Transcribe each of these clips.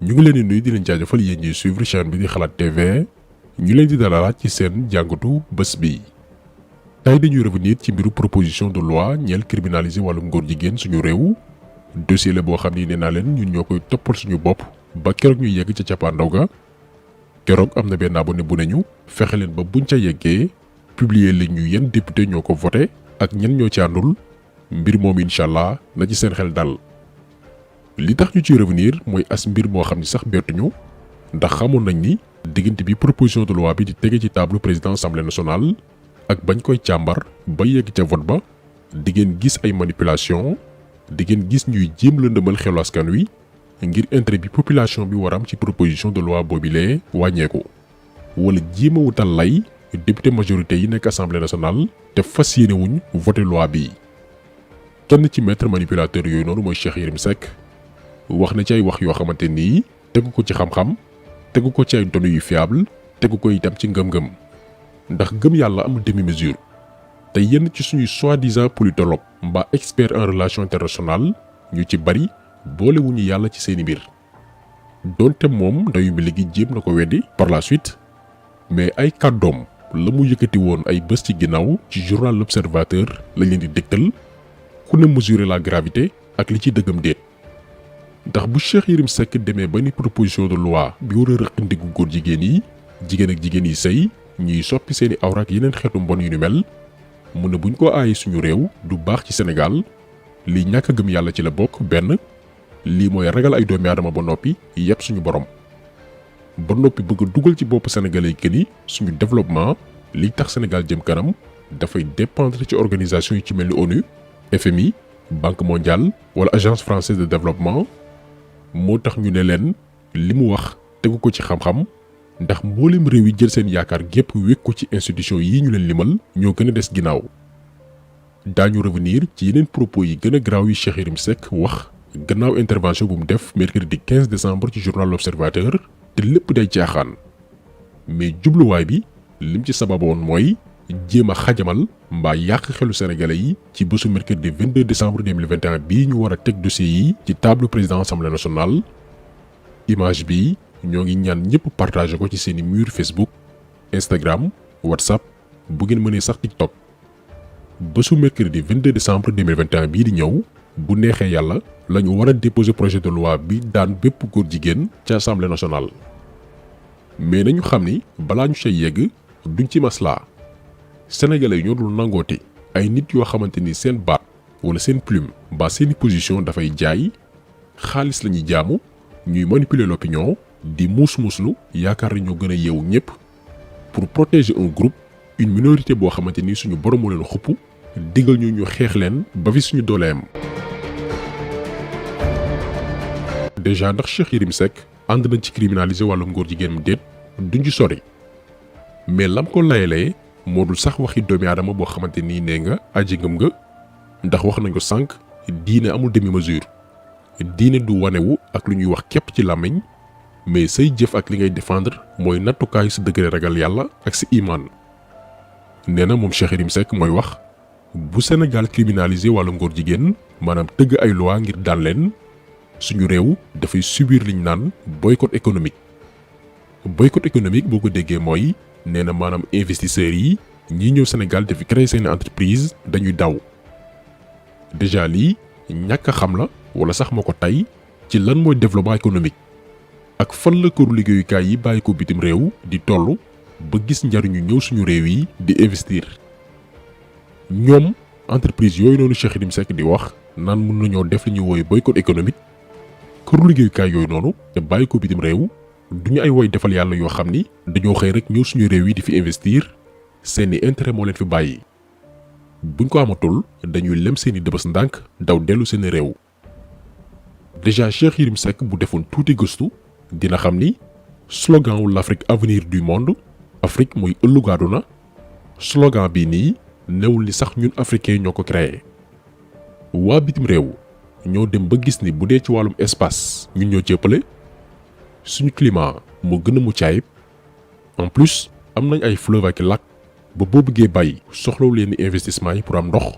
ñu ngi leen di nuyu di leen jaajëfal yéen ñuy suivre chaîne bi di xalaat TV ñu leen di dalalaat ci seen jàngatu bés bi. tey dañuy revenir ci mbiru proposition de loi ñeel criminaliser wàllum góor jigéen suñu réew dossier la boo xam ni nee naa leen ñun ñoo koy toppal suñu bopp ba keroog ñu yegg ca cappaandaw ga. keroog am na benn abonné bu nañu fexe leen ba buñ ca yeggee publier leen ñu yenn député ñoo ko voté ak ñen ñoo ci àndul mbir moom incha allah na ci seen xel dal. li tax ñu ciy revenir mooy as mbir moo xam ni sax bettuñu ndax xamoon nañ ni diggante bi proposition de loi bi di tege ci table président assemblée nationale ak bañ koy càmbar ba yegg ca vote ba di ngeen gis ay manipulation di ngeen gis ñuy jéem lëndëmal xelu askan wi ngir intérêt bi population bi waram ci proposition de loi boobilee wàññeeku wala jéem a wutal lay député majorité yi nekk assemblée nationale te fas yéene wuñ voté loi bi. kenn ci maître manipulateur yooyu noonu mooy Cheikh Yérim Seck wax na ci ay wax yoo xamante nii tegu ko ci xam-xam tegu ko ci ay données yu fiable tegu ko itam ci ngëm-ngëm ndax gëm yàlla amul demi mesure te yenn ci suñuy soi-disant politologue mbaa expert en relation internationale ñu ci bari boolewuñu yàlla ci seeni mbir donte moom ndayu mi léegi jéem na ko weddi par la suite mais ay kàddoom la mu yëkkati woon ay bés ci ginnaaw ci journal L'Observateur lañ leen di dégtal ku ne mesurer la gravité ak li ci dëggam déet. ndax bu Cheikh Yérim Seck demee ba ni proposition de loi bi war a rëq ndiggu góor jigéen yi jigéen ak jigéen yi sëy ñuy soppi seeni awra ak yeneen xeetu mbon yu ni mel mu ne buñ ko aaye suñu réew du baax ci Sénégal lii ñàkk a gëm yàlla ci la bokk benn lii mooy ragal ay doomi aadama ba noppi yépp suñu borom ba noppi bëgg a dugal ci bopp sénégalais yi ni suñu développement liy tax Sénégal jëm kanam dafay dépendre ci organisation yi ci mel ni ONU FMI Banque mondiale wala Agence française de développement. moo tax ñu ne leen li mu wax tegu ko ci xam-xam ndax mboolem réew yi jël seen yaakaar gépp wékk ko ci institution yi ñu leen limal ñoo gën a des ginnaaw. daañu revenir ci yeneen propos yi gën a garaaw yi Cheikh Yérim Seck wax gannaaw intervention bu mu def mercredi 15 décembre ci journal L'Observateur te lépp day caaxaan mais jubluwaay bi lim ci sababoon mooy jéem a xajamal mbaa yàq xelu sénégalais yi ci bésu mercredi 22 décembre 2021 bii ñu war a teg dossier yi ci table président assemblée nationale. image bi ñoo ngi ñaan ñëpp partager ko ci seeni mur Facebook Instagram WhatsApp bu ngeen mënee sax TikTok. bésu mercredi 22 décembre 2021 bii di ñëw bu neexee yàlla la ñu war a déposer projet de loi bi daan bépp góor jigéen ci assemblée nationale. mais nañu xam ni balaa ñu say yegg duñ ci maslaa. sénégalais yi ñoo dul nangooti ay nit yoo xamante ni seen baat wala seen plume ba seeni position dafay jaay xaalis lañuy jaamu ñuy manipuler l'opinion di muus-muuslu yaakaar ni ñoo gën a yeewu ñëpp pour protéger un groupe une minorité boo xamante ni suñu borom moo leen xupp digal ñu xeex leen ba fi suñu dooleem. déjà ndax Cheikh Yérim Seck ànd nañ ci criminaliser wàllum góor jigéen mu déet duñ ci sori mais lam ko layalee moo dul sax waxi doomi aadama boo xamante nii nee nga aji ngëm nga ndax wax nañ ko sànq diine amul demi mesure diine du wanewu ak lu ñuy wax képp ci làmmiñ mais say jëf ak li ngay défendre mooy nattukaayu sa degré ragal yàlla ak sa imaan. nee na moom Cheikh Yérim Seck mooy wax bu Sénégal criminalisé wàllu ngóor jigéen maanaam tëgg ay loi ngir daan leen suñu réew dafay subir liñ naan boycott économique. boycott économique boo ko déggee mooy nee na maanaam investisseurs yi ñi ñëw Sénégal dafi créer seen entreprise dañuy daw. déjà lii ñàkk a xam la wala sax moo ko tey ci lan mooy développement économique ak fan la këru liggéeyukaay yi bàyyi ko bitim réew di toll ba gis njariñu ñëw suñu réew yi di investir. ñoom entreprise yooyu noonu Cheikh Yérim Seck di wax naan mën nañoo def li ñuy woowe boycott économique këru liggéeyukaay yooyu noonu te bàyyi ko bitim réew duñu ay woy defal yàlla yoo xam ni dañoo xëy rek ñëw suñu réew yi di fi investir seeni intérêt moo leen fi bàyyi. buñ ko amatul dañuy lem seeni dëbës ndànk daw dellu seeni réew. déjà Cheikh Yérim Seck bu defoon tuuti gëstu dina xam ni slogan wu l'Afrique avenir du monde Afrique mooy ëllëgu àdduna slogan bii nii newul ni sax ñun africains ñoo ko créé. waa bitim réew ñoo dem ba gis ni bu dee ci wàllum espace ñun ñoo ci ëppale suñu climat moo gën a mucc ayib en plus am nañ ay fleuve ak lac ba boo bëggee bàyyi soxlawu leen investissement yi pour am ndox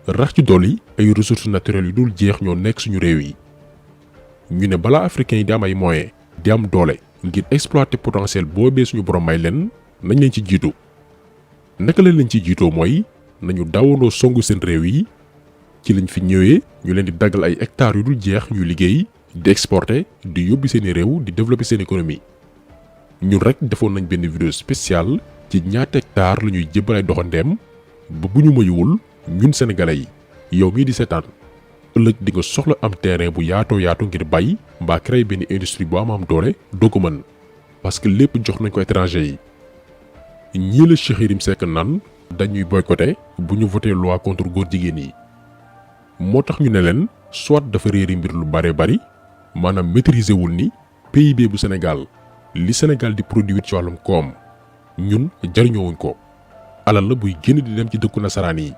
rax ci dolli ay ressources naturelles yu dul jeex ñoo nekk suñu réew yi. ñu ne balaa africains yi di am ay moyens di am doole ngir exploiter potentiel boobee suñu borom may leen nañ leen ci jiitu. naka la leen ci jiitoo mooy nañu daawandoo songu seen réew yi ci lañ fi ñëwee ñu leen di daggal ay hectares yu dul jeex ñuy liggéey di exporter di yóbbu seeni réew di développer seen économie. ñun rek defoon nañ benn vidéo spéciale ci ñaata hectares la ñuy jébbal ay doxandeem ba bu ñu mayuwul ñun sénégalais yi yow mii di seetaan ëllëg di nga soxla am terrain bu yaatoo yaatu ngir bay mbaa créer benn industrie bu am doole doo ko mën parce que lépp jox nañ ko étranger yi. ñii la Cheikh Yérim Seck naan dañuy boycotter bu ñu voté loi contre góor jigéen yi moo tax ñu ne leen soit dafa réeri mbir lu bare bari maanaam maîtriser wul ni PIB bu Sénégal li Sénégal di produire ci wàllum koom ñun jariñoowuñ ko alal la buy génn di dem ci dëkku nasaraan yi.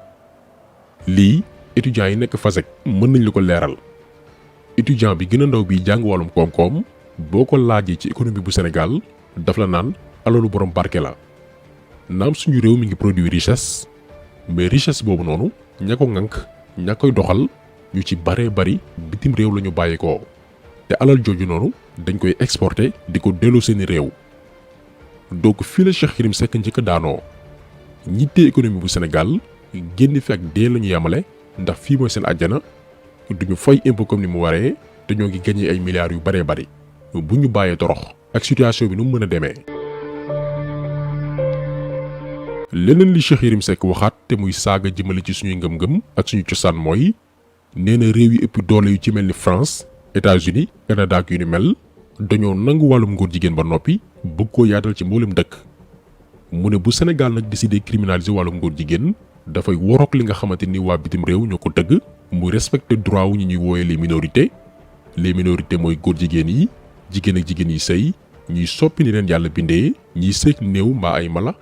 lii étudiants yi nekk FASEG mën nañ la ko leeral étudiant bi gën a ndaw bi jàng wàllum koom-koom boo ko laajee ci économie bu Sénégal daf la naan alalu borom barke la. naam suñu réew mi ngi produire richesse mais richesse boobu noonu ña ko ŋànk ña koy doxal ñu ci baree bari bitim réew la ñu bàyyeekoo te alal jooju noonu dañ koy exporter di ko delloo seeni réew. donc fii la Cheikh Yérim Seck njëkk a daanoo ñi téye économie bu Sénégal génn fi ak dee la ñu yamale ndax fii mooy seen àjjana duñu fay impôt comme ni mu waree te ñoo ngi gagné ay milliards yu baree bari bu ñu bàyyee torox ak situation bi nu mu mën a demee. leneen li Cheikh Yérim Seck waxaat te muy saaga jëmale ci suñuy ngëm-ngëm ak suñu cosaan mooy nee na réew yi ëpp doole yu ci mel ni France États-Unis Canada ak yu ni mel dañoo nangu wàllum ngóor jigéen ba noppi bëgg koo yaatal ci mboolem dëkk. mu ne bu Sénégal nag décidé criminaliser wàllum ngóor jigéen dafay worook li nga xamante ni waa bitim réew ñoo ko tëgg muy respecter droit wu ñu ñuy wooyee les minorités mooy góor jigéen yi jigéen ak jigéen yi sëy ñuy soppi ni leen yàlla bindee ñiy sëy néew mbaa ay mala.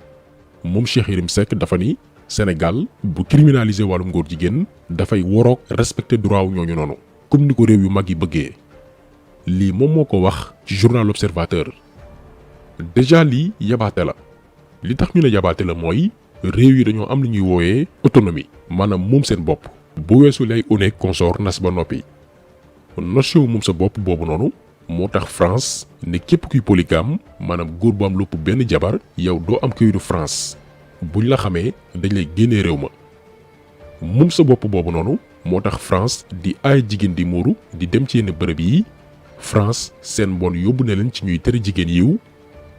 moom Cheikh Yérim Seck dafa ni Sénégal bu criminaliser wàllum ngóor jigéen dafay woroog respecter droit wu ñooñu noonu comme ni ko réew yu mag yi bëggee. lii moom moo ko wax ci journal L'Observateur. déjà lii yabaate la li tax ñu ne yabaate la mooy réew yi dañoo am lu ñuy wooyee autonomie maanaam moom seen bopp bu weesu lay one consort nas ba noppi. notion moom sa bopp boobu noonu moo tax France ne képp kuy polygame maanaam góor bu am lépp benn jabar yow doo am këyitu France buñ la xamee dañ lay génnee réew ma. moom sa bopp boobu noonu moo tax France di aay jigéen di muuru di dem ci yenn bërëb yi. France seen mbon yóbbu na leen ci ñuy tere jigéen yiw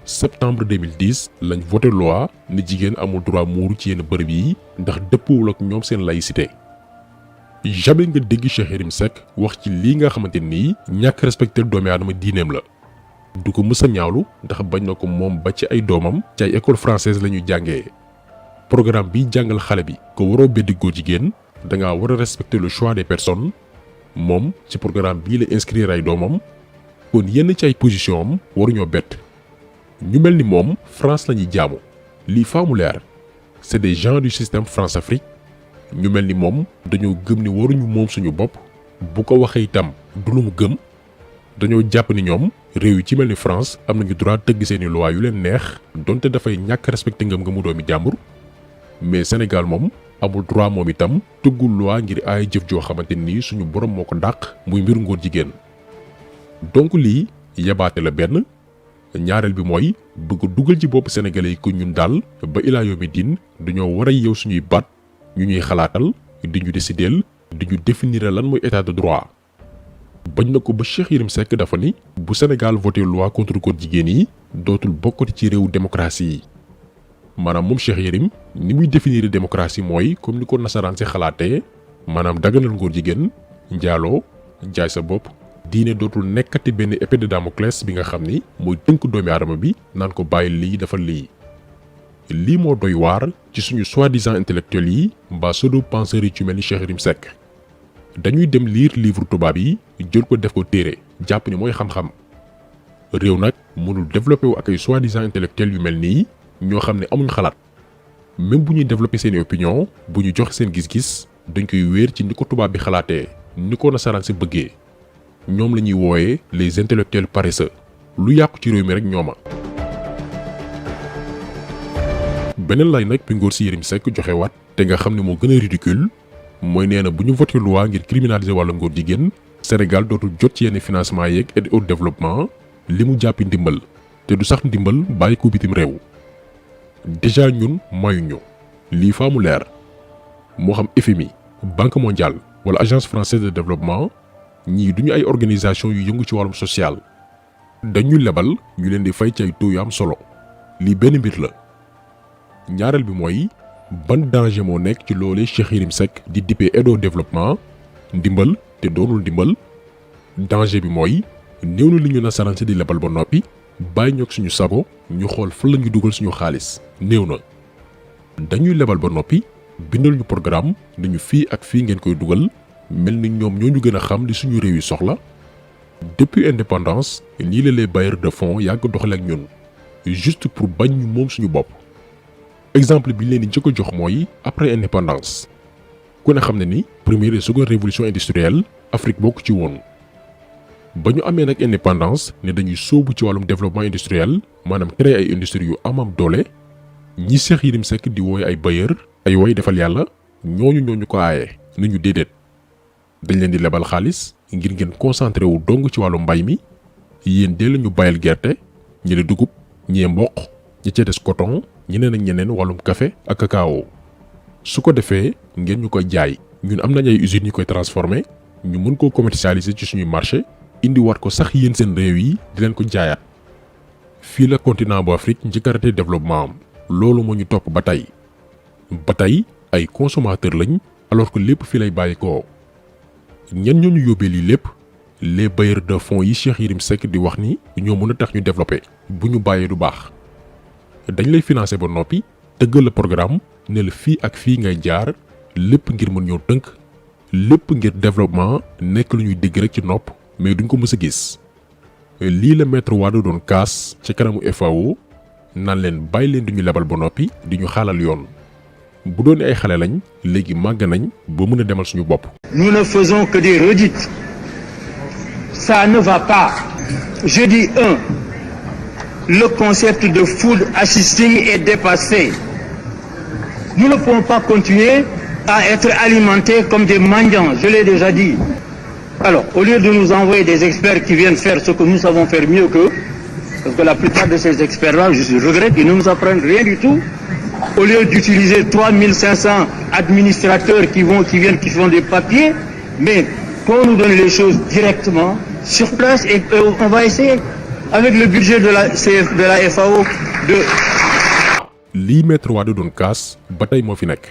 septembre 2010 lañ voté loi ne jigéen amul droit muuru ci yenn bërëb yi ndax dëppoowul ak ñoom seen laïcité. jamais nga dégg Cheikh Yérim Seck wax ci lii nga xamante nii ñàkk respecté doomi aadama diineem la. du ko mës a ñaawlu ndax bañ na ko moom ba ci ay doomam ci ay école française la ñuy jàngee. programme bi jàngal xale bi ko waroo beddi góor jigéen da ngaa war a respecter le choix des personnes moom ci programme bii la inscrire ay doomam. kon yenn ci ay position am waruñoo bett ñu mel ni moom France la ñuy jaamu lii faa mu leer c'est des gens du système France-Afrique ñu mel ni moom dañoo gëm ni waruñu moom suñu bopp bu ko waxee itam du lu mu gëm dañoo jàpp ni ñoom réew yi ci mel ni France am nañu droit tëgg seeni loi yu leen neex donte dafay ñàkk respecté ngëm-ngëmu doomi jàmbur mais Sénégal moom amul droit moom itam tëggul loi ngir ay jëf joo xamante ni suñu borom moo ko dàq muy mbiru ngóor jigéen. donc lii yabaate la benn ñaareel bi mooy bëgg dugal ci bopp sénégalais yi ko ñun daal ba ilaa yawmi diin dañoo war a yeew suñuy baat ñu ñuy xalaatal di ñu décideel di ñu définir lan mooy état de droit. bañ na ko ba Cheikh Yérim Seck dafa ni bu Sénégal voté loi contre góor jigéen yi dootul bokkati ci réewu démocratie yi maanaam moom Cheikh Yérim ni muy définir démocratie mooy comme ni ko nasaraan si xalaatee maanaam daganal ngóor jigéen njaaloo jaay sa bopp. diine dootul nekkati benn épée de Damoclès bi nga xam ni mooy tënk doomi aadama bi naan ko bàyyi lii dafa lii. lii moo doy waar ci suñu soi-disant intellectuels yi mbaa pseudo penseurs yi ci mel ni Cheikh Yérim Seck dañuy dem lire livre tubaab yi jël ko def ko téere jàpp ni mooy xam-xam. réew nag mënul développé wu ak ay soi-disant intellectuels yu mel nii ñoo xam ne amuñ xalaat même bu ñuy développé seeni opinion bu ñu joxe seen gis-gis dañ koy wéer ci ni ko tubaab bi xalaatee ni ko nasaraan si bëggee. ñoom la ñuy wooyee les intellectuels paresseux lu yàqu ci réew mi rek ñooma. beneen lay nag bi ngóor si Yérim Seck joxe waat te nga xam ne moo gën a ridicule mooy nee na bu ñu voté loi ngir criminaliser wàllu ngóor jigéen Sénégal dootul jot ci yenn financement yeeg aide au développement li mu jàppi ndimbal te du sax ndimbal bàyyi ko bitim réew. déjà ñun mayuñu lii faa mu leer moo xam FMI Banque mondiale wala agence française de développement ñii duñu ay organisation yu yëngu ci wàllum social. dañuy lebal ñu leen di fay ci ay taux yu am solo lii benn mbir la. ñaareel bi mooy ban danger moo nekk ci loolee Cheikh Yérim Seck di dippee aide au développement ndimbal te doonul ndimbal. danger bi mooy néew na li ñu nasaraan si di lebal ba noppi bàyyi ñoog suñu sago ñu xool fan la ñu dugal suñu xaalis néew na. dañuy lebal ba noppi bindal ñu programme nañu fii ak fii ngeen koy dugal mel ni ñoom ñoo ñu gën a xam li suñu réew yi soxla. depuis indépendance nii la les bailleurs de fonds yàgg doxale ak ñun juste pour bañ ñu moom suñu bopp. exemple bi ñu leen di njëkk a jox mooy après indépendance ku ne xam ne ni première et seconde révolution industrielle Afrique bokk ci woon. ba ñu amee nag indépendance ne dañuy sóobu ci wàllum développement industriel maanaam créer ay industries yu am doole ñi Cheikh Yérim Seck di wooy ay bailleurs ay woy defal yàlla ñooñu ko aaye nañu déedéet dañ leen di lebal xaalis ngir ngeen concentré wu dong ci wàllu mbay mi yéen dee la ñu bayal gerte ñi dugub ñee mboq ñi ca des coton ñeneen ak ñeneen wàllum café ak cacao su ko defee ngeen ñu koy jaay ñun am nañ ay usines yu koy transformé ñu mën koo commercialiser ci suñuy marché indiwaat ko sax yéen seen réew yi di leen ko jaayaat. fii la continent bu Afrique njëkk a raté développement am loolu moo ñu topp ba tey ay consommateurs lañ alors que lépp fii lay bàyyi ko. ñenn ñoo ñu yóbbee lii lépp les bailleurs de fonds yi Cheikh Yérim Seck di wax ni ñoo mën a tax ñu développé bu ñu bàyyee du baax. dañ lay financer ba noppi tëggal la programme ne la fii ak fii ngay jaar lépp ngir mën ñoo tënk lépp ngir développement nekk lu ñuy dégg rek ci nopp mais duñ ko mës a gis. lii la maître Wade doon kaas ci kanamu FAO naan leen bàyyi leen di ñu lebal ba noppi di ñu xaalal yoon bu doon ay xale lañ léegi màgg nañ ba mën a demal suñu bopp. Nous ne faisons que des redites. Ça ne va pas. Je dis le concept de food assisting est dépassé. Nous ne pouvons pas continuer à être alimentés comme des mendiants, je l'ai déjà dit. Alors, au lieu de nous envoyer des experts qui viennent faire ce que nous savons faire mieux qu'eux, parce que la plupart de ces experts-là, je regrette, ils ne nous apprennent rien du tout. Au lieu d'utiliser 3500 administrateurs qui viennent, qui font des papiers, mais qu'on nous donne les choses directement sur place et on va essayer avec le budget de la FAO de. lii maître Wade doon kaas ba tey moo fi nekk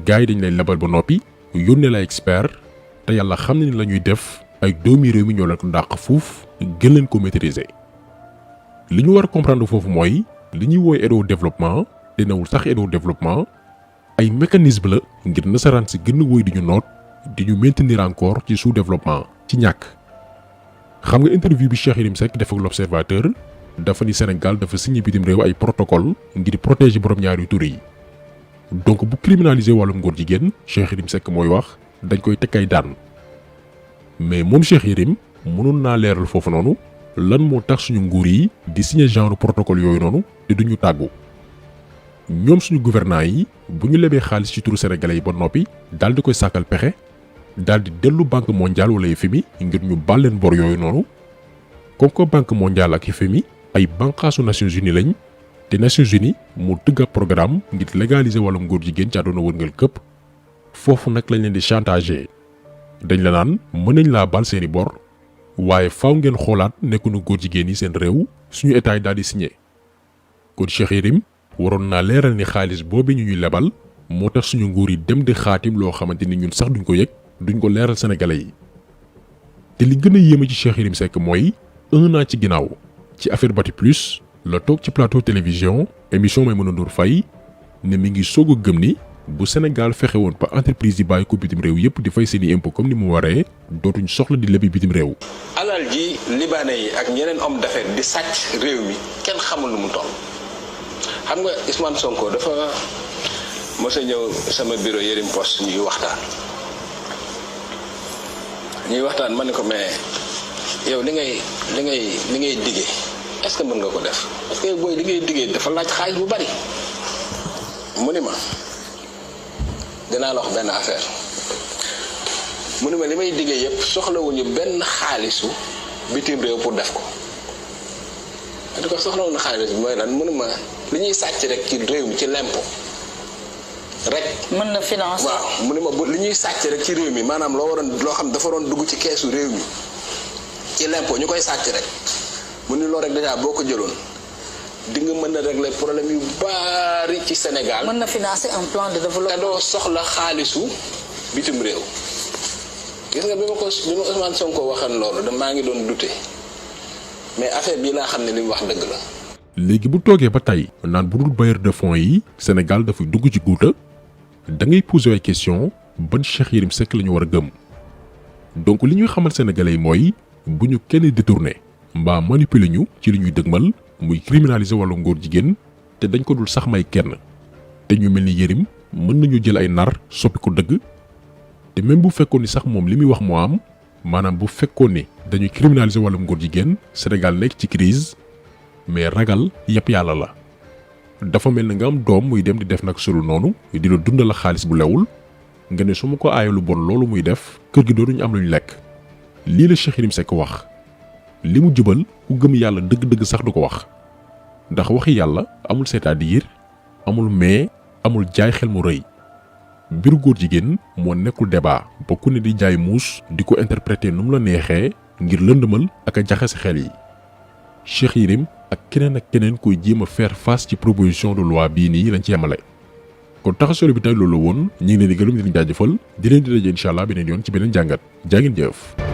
gars yi dañ lay lebal ba noppi yónnee la expert te yàlla xam ne ni la ñuy def ay doomi réew mi ñoo leen ko dàq fuuf gën leen ko maîtriser. li ñu war a comprendre foofu mooy li ñuy woowee aide au développement te newul sax aide au développement ay mécanisme la ngir nasaraan si gën a woy di ñu noot di ñu maintenir encore ci sous-développement ci ñàkk. xam nga interview bi Cheikh Yérim Seck def ak l'Observateur dafa ni Sénégal dafa signé bitim réew ay protocole ngir protéger borom ñaari tur yi donc bu criminaliser wàllum ngóor jigéen Cheikh Yérim Seck mooy wax dañ koy teg ay daan mais moom Cheikh Yérim mënoon naa leeral foofu noonu lan moo tax suñu nguur yi di signé genre protocole yooyu noonu te duñu tàggu. ñoom suñu gouvernants yi bu ñu lebee xaalis ci turu sénégalais yi ba noppi daal di koy sàkkal pexe daal di dellu banque mondiale wala FMI ngir ñu baal leen bor yooyu noonu comme que banque mondiale ak FMI ay bànqaasu Nations Unies lañ te Nations Unies mu tëgg ab programme ngir légaliser wàllum góor jigéen ci àdduna wërngal këpp foofu nag lañ leen di chantager dañ la naan mën nañ laa baal seeni bor waaye faaw ngeen xoolaat nekkunu góor jigéen yi seen réew suñu état yi daal di signé kon Cheikh Yérim waroon naa leeral ni xaalis boobu ñu ñuy lebal moo tax suñu nguur yi dem di xaatim loo xamante ni ñun sax duñ ko yëg duñ ko leeral sénégalais yi. te li gën a yéeme ci Cheikh Yérim Seck mooy 1 an ci ginnaaw ci affaire Bati Plus la toog ci plateau télévision émission Maïmouna Ndour Faye ne mi ngi soog a gëm ni bu Sénégal fexe woon ba entreprise yi bàyyi ko bitim réew yépp di fay seeni impôt comme ni mu waree dootuñ soxla di lebi bitim réew. alal ji libanais yi ak ñeneen homme d'affaires di sàcc réew mi kenn xamul nu mu toll xam nga Ousmane Sonko dafa mos a ñëw sama bureau Yérim Post ñuy waxtaan ma ne ko mais yow li ngay diggee est-ce que mën nga ko def parce que booy li ngay diggee dafa laaj xaalis bu bari mu ni ma dinaa la wax benn affaire mu ne ma li may diggee yëpp soxlawuñu benn xaalisu bitim réew pour def ko. di ko soxlawuñu xaalis bi mooy lan mu ne ma li ñuy sàcc rek ci réew mi ci l'impôt rek. mën na finance. waaw mu ne ma li ñuy sàcc rek ci réew mi maanaam loo xam dafa waroon dugg ci keesu réew mi ci l'impôt ñu koy sàcc rek mu ne loolu rek déjà boo ko jëloon di nga mën a régler problème yu bari ci Sénégal. mën na financer un plan de développement. te doo soxla xaalisu bitim réew. gis nga bi ma Ousmane Sonko waxan loolu maa ngi doon douter mais affaire bii laa xam ne li mu wax dëgg la. léegi bu toogee ba tey naan bu dul bailleur de fonds yi Sénégal dafay dugg ci guuta da ngay poser ay question ban Cheikh Yérim Seck la ñu war a gëm. donc li ñuy xamal sénégalais yi mooy bu ñu kenn détourné mbaa manipuler ñu ci li ñuy dëgmal muy criminaliser wàllu ngóor jigéen te dañ ko dul sax may kenn te ñu mel ni Yérim mën nañu jël ay nar soppi ko dëgg. te même bu fekkoon ni sax moom li muy wax moo am maanaam bu fekkoon ni dañuy criminaliser wàllum ngóor jigéen Sénégal nekk ci crise mais ragal yëpp yàlla la. dafa mel ni nga am doom muy dem di def nag sulu noonu di la dundal la xaalis bu lewul nga ne su ma ko aayee lu bon loolu muy def kër gi dootuñu am luñ lekk. lii la Cheikh Yérim Seck wax li mu jubal ku gëm yàlla dëgg-dëgg sax du ko wax ndax waxi yàlla amul c'est-à-dire amul mais amul jaay xel mu rëy. mbiru góor jigéen moo nekkul débat ba ku ne di jaay muus di ko interpréter nu mu la neexee ngir lëndëmal ak a jaxase xel yi. Cheikh Yérim ak keneen koy jéem a faire face ci proposition de loi bii nii lañ ci yemale. kon taxasolo bi tey loolu woon ñu ngi leen di gërëm di leen jaajëfal di leen di daje incha allah beneen yoon ci beneen jàngat jaa ngeen jëf.